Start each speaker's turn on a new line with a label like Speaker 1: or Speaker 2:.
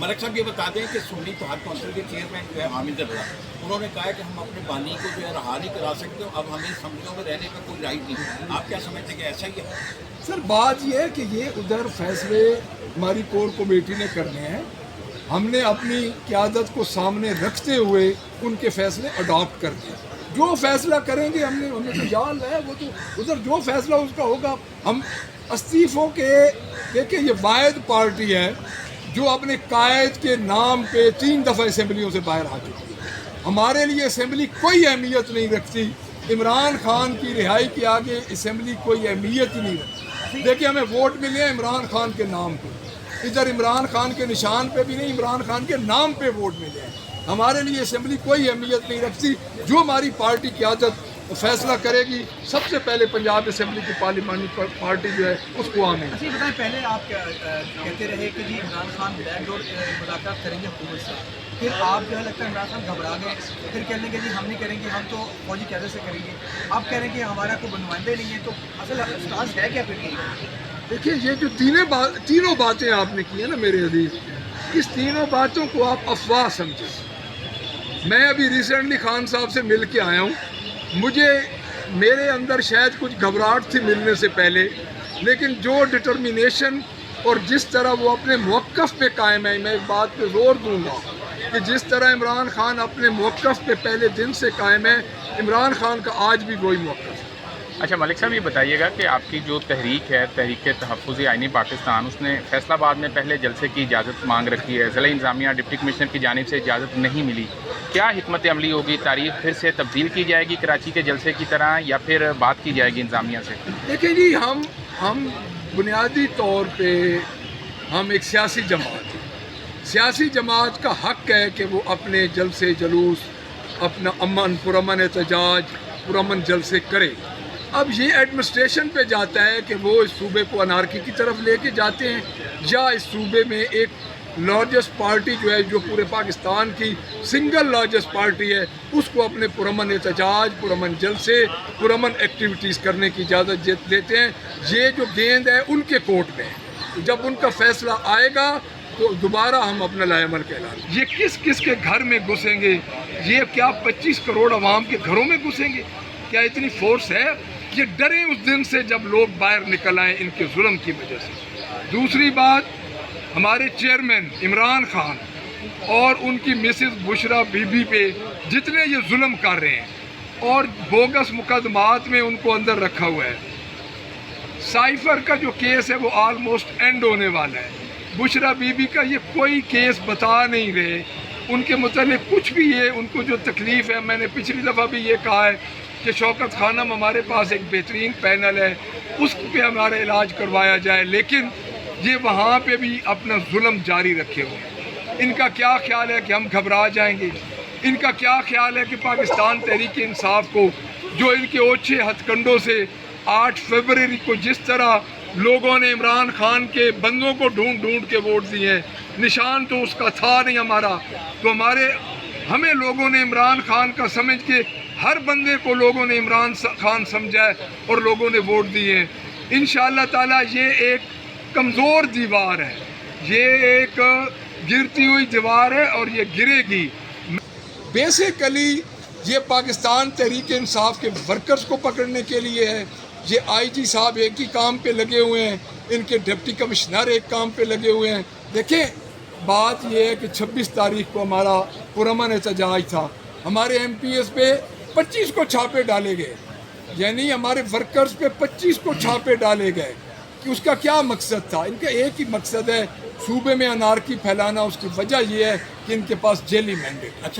Speaker 1: मलिक साहब ये बता दें कि सुन्नी इत्तेहाद कौंसिल के चेयरमैन जो है हामिद अल्लाह, उन्होंने कहा है कि हम अपने बानी को जो है रहा नहीं करा सकते, अब हमें असम्बलियों में रहने का कोई राइट नहीं। आप क्या समझते हैं कि ऐसा ही है?
Speaker 2: सर बात यह है कि ये उधर फैसले हमारी कोर कमेटी ने करने हैं, हमने अपनी क़यादत को सामने रखते हुए उनके फैसले अडॉप्ट कर दिए। जो फैसला करेंगे हमें तो जान है, वो तो उधर जो फैसला उसका होगा। हम इस्तीफ़ों के देखिए, ये वाहिद पार्टी है जो अपने कायद के नाम पे 3 दफ़ा असम्बलियों से बाहर आ चुकी है। हमारे लिए असम्बली कोई अहमियत नहीं रखती। इमरान खान की रिहाई के आगे असम्बली कोई अहमियत ही नहीं रखती। देखिए, हमें वोट मिले हैं इमरान खान के नाम पे, इधर इमरान खान के निशान पे भी नहीं, इमरान खान के नाम पे वोट मिले हैं। हमारे लिए असम्बली कोई अहमियत नहीं रखती। जो हमारी पार्टी की आदत फैसला करेगी, सबसे पहले पंजाब असम्बली की पार्लिमानी पार्टी जो है उसको आने।
Speaker 3: अच्छा ये बताएं, पहले आप कहते रहे कि जी इमरान खान बैकडोर मुलाकात करेंगे हुकूमत से, फिर आप जो है लगता है इमरान खान घबरा गए, फिर कहने लगे जी हम नहीं करेंगे, हम तो फौजी क़यादत से करेंगे। आप कह रहे हैं कि हमारा कोई नुमाइंदे नहीं है, तो असल स्टांस है क्या फिर?
Speaker 2: देखिए, ये जो तीनों बातें आपने की है ना मेरे अजीज, इस तीनों बातों को आप अफवाह समझें। मैं अभी रिसेंटली खान साहब से मिल के आया हूँ, मुझे मेरे अंदर शायद कुछ घबराहट थी मिलने से पहले, लेकिन जो डिटर्मिनेशन और जिस तरह वो अपने मौक़िफ़ पे कायम है, मैं एक बात पे ज़ोर दूंगा कि जिस तरह इमरान खान अपने मौक़िफ़ पे पहले दिन से कायम है, इमरान खान का आज भी वही मौक़िफ़ है।
Speaker 4: अच्छा मलिक साहब, ये बताइएगा कि आपकी जो तहरीक है, तहरीक तहफ़्फ़ुज़ आइनी पाकिस्तान, उसने फैसलाबाद में पहले जलसे की इजाज़त मांग रखी है। ज़िला इंतज़ामिया डिप्टी कमिश्नर की जानिब से इजाज़त नहीं मिली। क्या हिकमत अमली होगी? तारीख़ फिर से तब्दील की जाएगी कराची के जलसे की तरह, या फिर बात की जाएगी इंतज़ामिया से?
Speaker 2: देखिए जी, हम बुनियादी तौर पे हम एक सियासी जमात हैं। सियासी जमात का हक़ है कि वो अपने जलसे जुलूस, अपना पुरअमन एहतजाज, पुरअमन जलसे करे। अब ये एडमिनिस्ट्रेशन पे जाता है कि वो इस सूबे को अनारकी की तरफ लेके जाते हैं, या इस सूबे में एक लार्जेस्ट पार्टी जो है, जो पूरे पाकिस्तान की सिंगल लार्जेस्ट पार्टी है, उसको अपने पुरअमन एहतजाज, पुरअमन जलसे, पुरअमन एक्टिविटीज़ करने की इजाज़त देते हैं। ये जो गेंद है उनके कोर्ट में है। जब उनका फैसला आएगा तो दोबारा हम अपना लाएमल कहलाएंगे। ये किस किस के घर में घुसेंगे? ये क्या 25 करोड़ अवाम के घरों में घुसेंगे? क्या इतनी फोर्स है? ये डरे उस दिन से जब लोग बाहर निकल आए इनके जुल्म की वजह से। दूसरी बात, हमारे चेयरमैन इमरान खान और उनकी मिसेस बुशरा बीबी पे जितने ये जुल्म कर रहे हैं और बोगस मुकदमात में उनको अंदर रखा हुआ है। साइफर का जो केस है वो ऑलमोस्ट एंड होने वाला है। बुशरा बीबी का ये कोई केस बता नहीं रहे, उनके मुतालिक कुछ भी ये उनको जो तकलीफ़ है, मैंने पिछली दफ़ा भी ये कहा है कि शौकत खानम हमारे पास एक बेहतरीन पैनल है, उस पे हमारा इलाज करवाया जाए, लेकिन ये वहाँ पे भी अपना जुल्म जारी रखे हुए हैं। इनका क्या ख्याल है कि हम घबरा जाएंगे? इनका क्या ख्याल है कि पाकिस्तान तहरीक इंसाफ को, जो इनके ओछे हथकंडों से 8 फरवरी को जिस तरह लोगों ने इमरान खान के बंदों को ढूंढ के वोट दिए हैं, निशान तो उसका था नहीं हमारा, तो हमें लोगों ने इमरान खान का समझ के हर बंदे को लोगों ने इमरान खान समझा है और लोगों ने वोट दिए हैं। इंशाअल्लाह ताला ये एक कमज़ोर दीवार है, ये एक गिरती हुई दीवार है और ये गिरेगी। बेसिकली ये पाकिस्तान तहरीक इंसाफ के वर्कर्स को पकड़ने के लिए है। ये आईजी साहब एक ही काम पे लगे हुए हैं, इनके डिप्टी कमिश्नर एक काम पे लगे हुए हैं। देखें, बात ये है कि 26 तारीख को हमारा पुरअमन एहतजाज था, हमारे MPs पे 25 को छापे डाले गए, यानी हमारे वर्कर्स पे 25 को छापे डाले गए। कि उसका क्या मकसद था? इनका एक ही मकसद है, सूबे में अनारकी फैलाना। उसकी वजह यह है कि इनके पास जेली मैंडेट। अच्छा।